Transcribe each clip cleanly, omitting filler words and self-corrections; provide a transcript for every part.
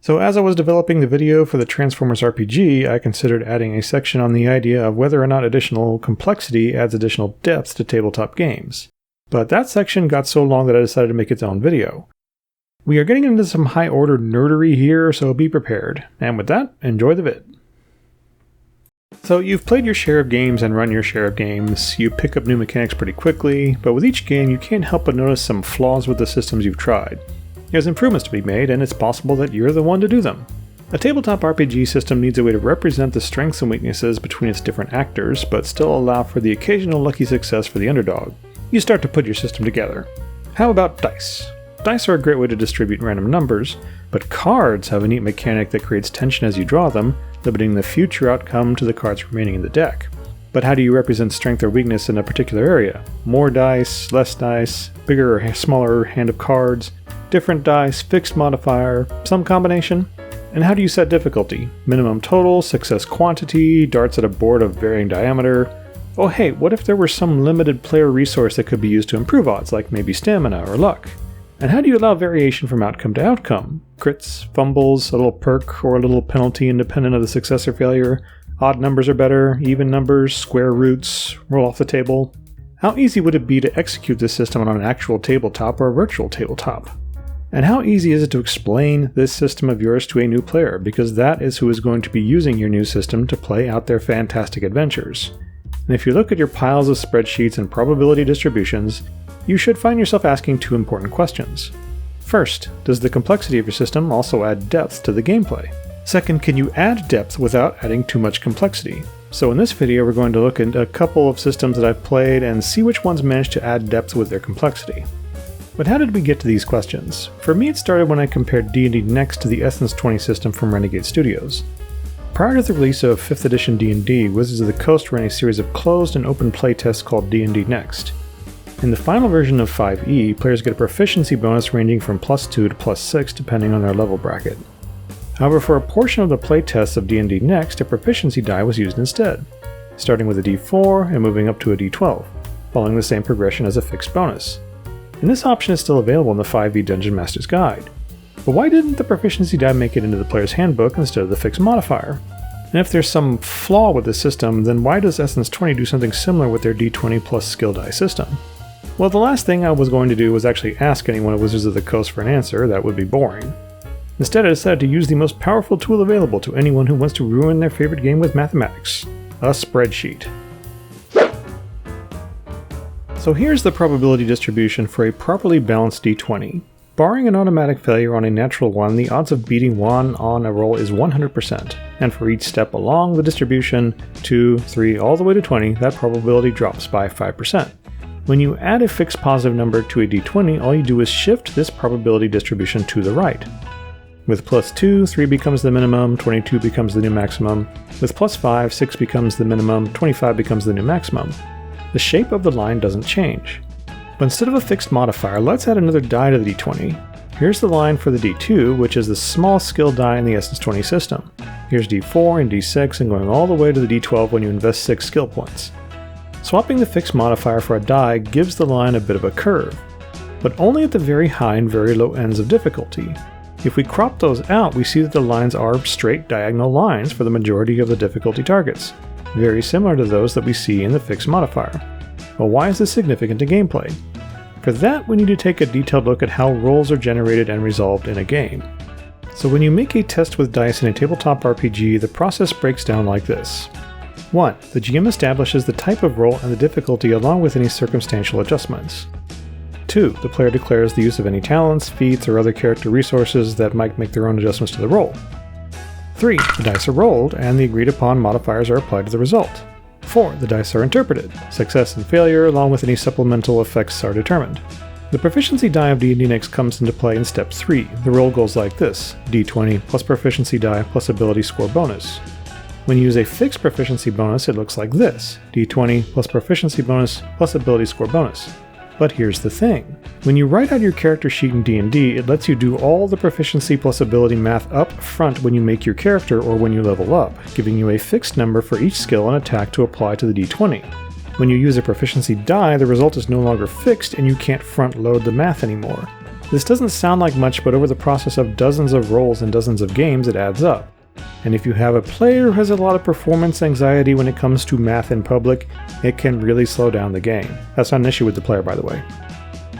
So as I was developing the video for the Transformers RPG, I considered adding a section on the idea of whether or not additional complexity adds additional depth to tabletop games. But that section got so long that I decided to make its own video. We are getting into some high-order nerdery here, so be prepared. And with that, enjoy the vid. So you've played your share of games and run your share of games. You pick up new mechanics pretty quickly, but with each game you can't help but notice some flaws with the systems you've tried. There's improvements to be made, and it's possible that you're the one to do them. A tabletop RPG system needs a way to represent the strengths and weaknesses between its different actors, but still allow for the occasional lucky success for the underdog. You start to put your system together. How about dice? Dice are a great way to distribute random numbers, but cards have a neat mechanic that creates tension as you draw them, limiting the future outcome to the cards remaining in the deck. But how do you represent strength or weakness in a particular area? More dice, less dice, bigger or smaller hand of cards, different dice, fixed modifier, some combination? And how do you set difficulty? Minimum total, success quantity, darts at a board of varying diameter. Oh hey, what if there were some limited player resource that could be used to improve odds, like maybe stamina or luck? And how do you allow variation from outcome to outcome? Crits, fumbles, a little perk, or a little penalty independent of the success or failure? Odd numbers are better, even numbers, square roots, roll off the table. How easy would it be to execute this system on an actual tabletop or a virtual tabletop? And how easy is it to explain this system of yours to a new player, because that is who is going to be using your new system to play out their fantastic adventures. And if you look at your piles of spreadsheets and probability distributions, you should find yourself asking two important questions. First, does the complexity of your system also add depth to the gameplay? Second, can you add depth without adding too much complexity? So in this video we're going to look at a couple of systems that I've played and see which ones manage to add depth with their complexity. But how did we get to these questions? For me, it started when I compared D&D Next to the Essence 20 system from Renegade Studios. Prior to the release of 5th edition D&D, Wizards of the Coast ran a series of closed and open playtests called D&D Next. In the final version of 5e, players get a proficiency bonus ranging from +2 to +6 depending on their level bracket. However, for a portion of the playtests of D&D Next, a proficiency die was used instead, starting with a d4 and moving up to a d12, following the same progression as a fixed bonus. And this option is still available in the 5e Dungeon Master's Guide. But why didn't the proficiency die make it into the player's handbook instead of the fixed modifier? And if there's some flaw with the system, then why does Essence 20 do something similar with their d20 plus skill die system? Well, the last thing I was going to do was actually ask anyone at Wizards of the Coast for an answer. That would be boring. Instead, I decided to use the most powerful tool available to anyone who wants to ruin their favorite game with mathematics: a spreadsheet. So here's the probability distribution for a properly balanced d20. Barring an automatic failure on a natural 1, the odds of beating 1 on a roll is 100%, and for each step along the distribution, 2, 3, all the way to 20, that probability drops by 5%. When you add a fixed positive number to a d20, all you do is shift this probability distribution to the right. With +2, 3 becomes the minimum, 22 becomes the new maximum. With +5, 6 becomes the minimum, 25 becomes the new maximum. The shape of the line doesn't change. But instead of a fixed modifier, let's add another die to the d20. Here's the line for the d2, which is the small skill die in the Essence 20 system. Here's d4 and d6, and going all the way to the d12 when you invest 6 skill points. Swapping the fixed modifier for a die gives the line a bit of a curve, but only at the very high and very low ends of difficulty. If we crop those out, we see that the lines are straight diagonal lines for the majority of the difficulty targets, very similar to those that we see in the fixed modifier. Well, why is this significant to gameplay? For that, we need to take a detailed look at how rolls are generated and resolved in a game. So when you make a test with dice in a tabletop RPG, the process breaks down like this. 1. The GM establishes the type of roll and the difficulty along with any circumstantial adjustments. 2. The player declares the use of any talents, feats, or other character resources that might make their own adjustments to the roll. 3. The dice are rolled, and the agreed upon modifiers are applied to the result. 4. The dice are interpreted. Success and failure, along with any supplemental effects, are determined. The proficiency die of D&D Next comes into play in step 3. The roll goes like this: d20 plus proficiency die plus ability score bonus. When you use a fixed proficiency bonus, it looks like this: d20 plus proficiency bonus plus ability score bonus. But here's the thing. When you write out your character sheet in D&D, it lets you do all the proficiency plus ability math up front when you make your character or when you level up, giving you a fixed number for each skill and attack to apply to the d20. When you use a proficiency die, the result is no longer fixed and you can't front load the math anymore. This doesn't sound like much, but over the process of dozens of rolls and dozens of games, it adds up. And if you have a player who has a lot of performance anxiety when it comes to math in public, it can really slow down the game. That's not an issue with the player, by the way.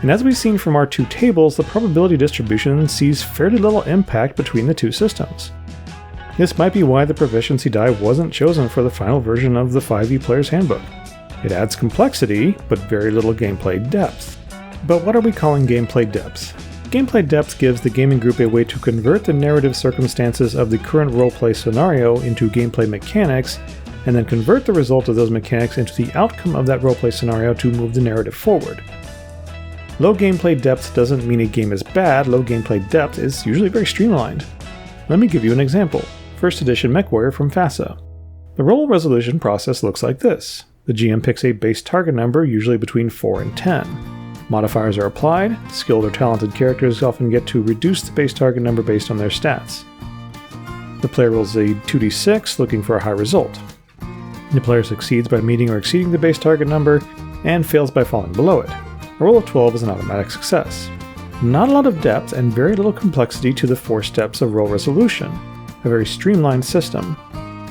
And as we've seen from our two tables, the probability distribution sees fairly little impact between the two systems. This might be why the proficiency die wasn't chosen for the final version of the 5e Player's Handbook. It adds complexity, but very little gameplay depth. But what are we calling gameplay depth? Gameplay depth gives the gaming group a way to convert the narrative circumstances of the current roleplay scenario into gameplay mechanics, and then convert the result of those mechanics into the outcome of that roleplay scenario to move the narrative forward. Low gameplay depth doesn't mean a game is bad. Low gameplay depth is usually very streamlined. Let me give you an example. First edition MechWarrior from FASA. The role resolution process looks like this. The GM picks a base target number, usually between 4 and 10. Modifiers are applied. Skilled or talented characters often get to reduce the base target number based on their stats. The player rolls a 2d6 looking for a high result. The player succeeds by meeting or exceeding the base target number, and fails by falling below it. A roll of 12 is an automatic success. Not a lot of depth and very little complexity to the 4 steps of roll resolution. A very streamlined system.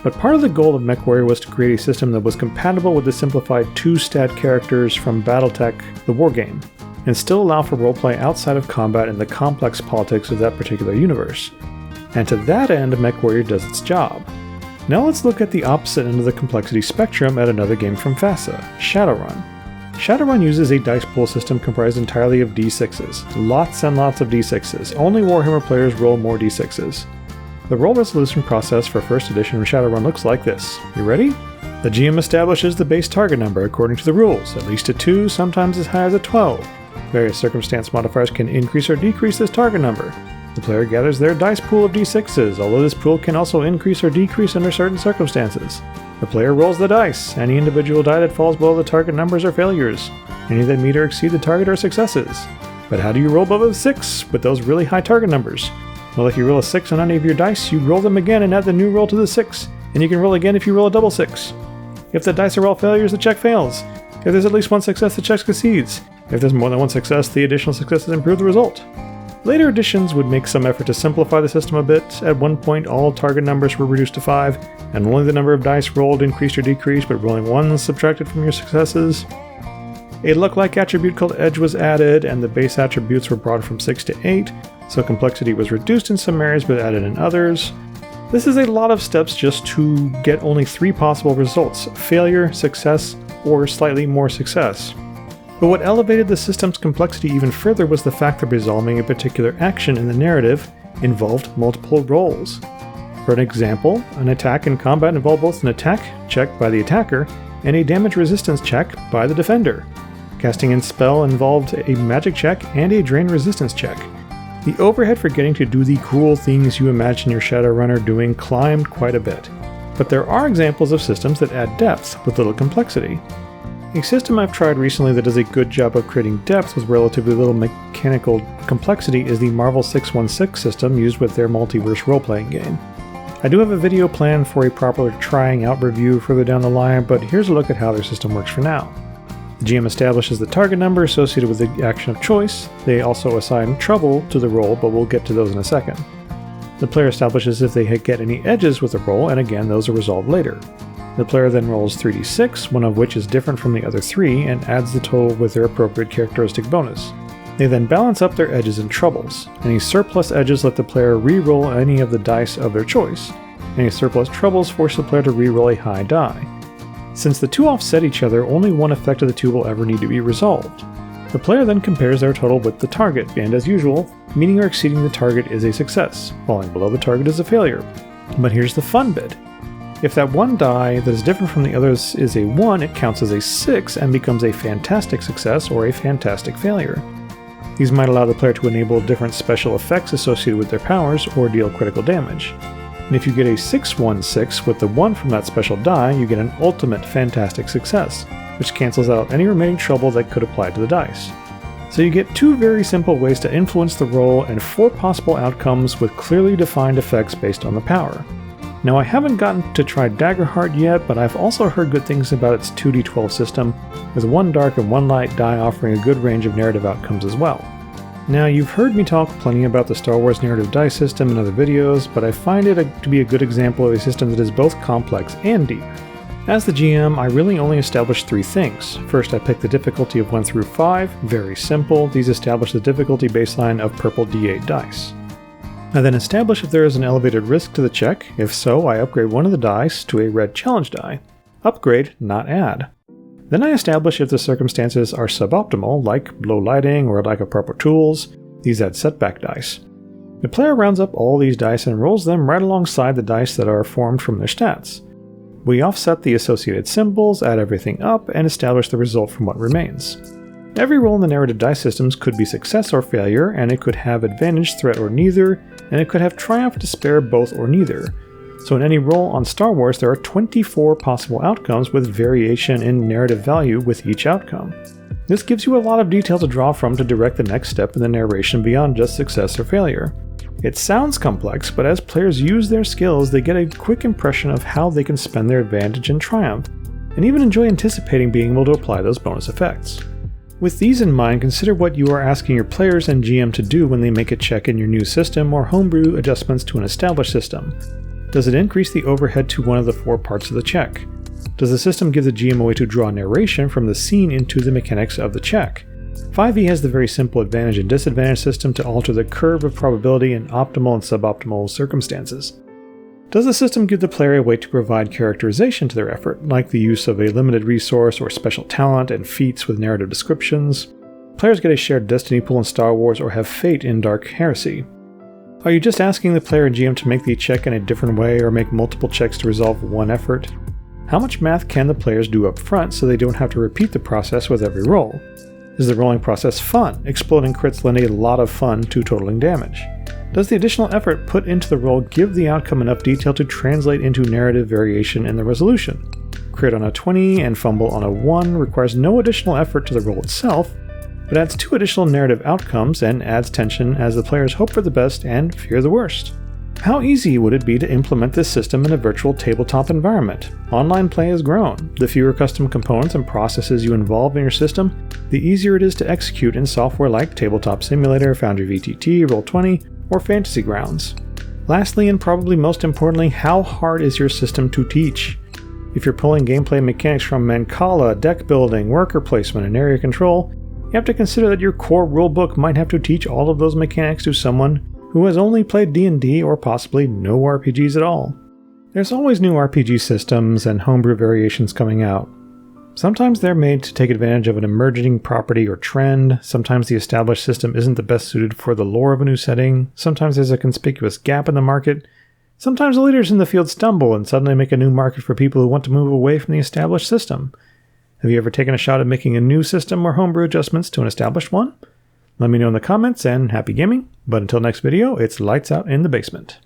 But part of the goal of MechWarrior was to create a system that was compatible with the simplified 2-stat characters from BattleTech, the wargame, and still allow for roleplay outside of combat and the complex politics of that particular universe. And to that end, MechWarrior does its job. Now let's look at the opposite end of the complexity spectrum at another game from FASA, Shadowrun. Shadowrun uses a dice pool system comprised entirely of d6s. Lots and lots of d6s. Only Warhammer players roll more d6s. The roll resolution process for first edition of Shadowrun looks like this. You ready? The GM establishes the base target number according to the rules, at least a 2, sometimes as high as a 12. Various circumstance modifiers can increase or decrease this target number. The player gathers their dice pool of d6s, although this pool can also increase or decrease under certain circumstances. The player rolls the dice. Any individual die that falls below the target numbers are failures. Any that meet or exceed the target are successes. But how do you roll above a 6 with those really high target numbers? Well, if you roll a 6 on any of your dice, you roll them again and add the new roll to the 6, and you can roll again if you roll a double 6. If the dice are all failures, the check fails. If there's at least one success, the check succeeds. If there's more than one success, the additional successes improve the result. Later editions would make some effort to simplify the system a bit. At one point, all target numbers were reduced to 5, and only the number of dice rolled increased or decreased, but rolling 1 subtracted from your successes. A luck-like attribute called Edge was added, and the base attributes were brought from 6 to 8, so complexity was reduced in some areas but added in others. This is a lot of steps just to get only 3 possible results: failure, success, or slightly more success. But what elevated the system's complexity even further was the fact that resolving a particular action in the narrative involved multiple rolls. For an example, an attack in combat involved both an attack check by the attacker and a damage resistance check by the defender. Casting a spell involved a magic check and a drain resistance check. The overhead for getting to do the cool things you imagine your Shadowrunner doing climbed quite a bit. But there are examples of systems that add depth with little complexity. A system I've tried recently that does a good job of creating depth with relatively little mechanical complexity is the Marvel 616 system used with their multiverse role-playing game. I do have a video planned for a proper trying out review further down the line, but here's a look at how their system works for now. The GM establishes the target number associated with the action of choice. They also assign trouble to the roll, but we'll get to those in a second. The player establishes if they get any edges with the roll, and again, those are resolved later. The player then rolls 3d6, one of which is different from the other 3, and adds the total with their appropriate characteristic bonus. They then balance up their edges and troubles. Any surplus edges let the player re-roll any of the dice of their choice. Any surplus troubles force the player to re-roll a high die. Since the 2 offset each other, only one effect of the 2 will ever need to be resolved. The player then compares their total with the target, and as usual, meeting or exceeding the target is a success, falling below the target is a failure. But here's the fun bit. If that one die that is different from the others is a 1, it counts as a 6 and becomes a fantastic success or a fantastic failure. These might allow the player to enable different special effects associated with their powers or deal critical damage. And if you get a 6-1-6 with the 1 from that special die, you get an ultimate fantastic success, which cancels out any remaining trouble that could apply to the dice. So you get 2 very simple ways to influence the roll and 4 possible outcomes with clearly defined effects based on the power. Now, I haven't gotten to try Daggerheart yet, but I've also heard good things about its 2d12 system, with 1 dark and 1 light die offering a good range of narrative outcomes as well. Now, you've heard me talk plenty about the Star Wars narrative dice system in other videos, but I find it to be a good example of a system that is both complex and deep. As the GM, I really only establish 3 things. First, I pick the difficulty of 1 through 5, very simple. These establish the difficulty baseline of purple D8 dice. I then establish if there is an elevated risk to the check. If so, I upgrade one of the dice to a red challenge die. Upgrade, not add. Then I establish if the circumstances are suboptimal, like low lighting or lack of proper tools. These add setback dice. The player rounds up all these dice and rolls them right alongside the dice that are formed from their stats. We offset the associated symbols, add everything up, and establish the result from what remains. Every roll in the narrative dice systems could be success or failure, and it could have advantage, threat, or neither, and it could have triumph, despair, both, or neither. So in any roll on Star Wars, there are 24 possible outcomes with variation in narrative value with each outcome. This gives you a lot of detail to draw from to direct the next step in the narration beyond just success or failure. It sounds complex, but as players use their skills, they get a quick impression of how they can spend their advantage and triumph, and even enjoy anticipating being able to apply those bonus effects. With these in mind, consider what you are asking your players and GM to do when they make a check in your new system or homebrew adjustments to an established system. Does it increase the overhead to one of the 4 parts of the check? Does the system give the GM a way to draw narration from the scene into the mechanics of the check? 5e has the very simple advantage and disadvantage system to alter the curve of probability in optimal and suboptimal circumstances. Does the system give the player a way to provide characterization to their effort, like the use of a limited resource or special talent and feats with narrative descriptions? Players get a shared destiny pool in Star Wars or have fate in Dark Heresy. Are you just asking the player and GM to make the check in a different way or make multiple checks to resolve one effort? How much math can the players do up front so they don't have to repeat the process with every roll? Is the rolling process fun? Exploding crits lend a lot of fun to totaling damage. Does the additional effort put into the roll give the outcome enough detail to translate into narrative variation in the resolution? Crit on a 20 and fumble on a 1 requires no additional effort to the roll itself, but adds 2 additional narrative outcomes and adds tension as the players hope for the best and fear the worst. How easy would it be to implement this system in a virtual tabletop environment? Online play has grown. The fewer custom components and processes you involve in your system, the easier it is to execute in software like Tabletop Simulator, Foundry VTT, Roll20, or Fantasy Grounds. Lastly, and probably most importantly, how hard is your system to teach? If you're pulling gameplay mechanics from Mancala, deck building, worker placement, and area control, you have to consider that your core rulebook might have to teach all of those mechanics to someone who has only played D&D or possibly no RPGs at all. There's always new RPG systems and homebrew variations coming out. Sometimes they're made to take advantage of an emerging property or trend, sometimes the established system isn't the best suited for the lore of a new setting, sometimes there's a conspicuous gap in the market, sometimes the leaders in the field stumble and suddenly make a new market for people who want to move away from the established system. Have you ever taken a shot at making a new system or homebrew adjustments to an established one? Let me know in the comments, and happy gaming, but until next video, it's lights out in the basement.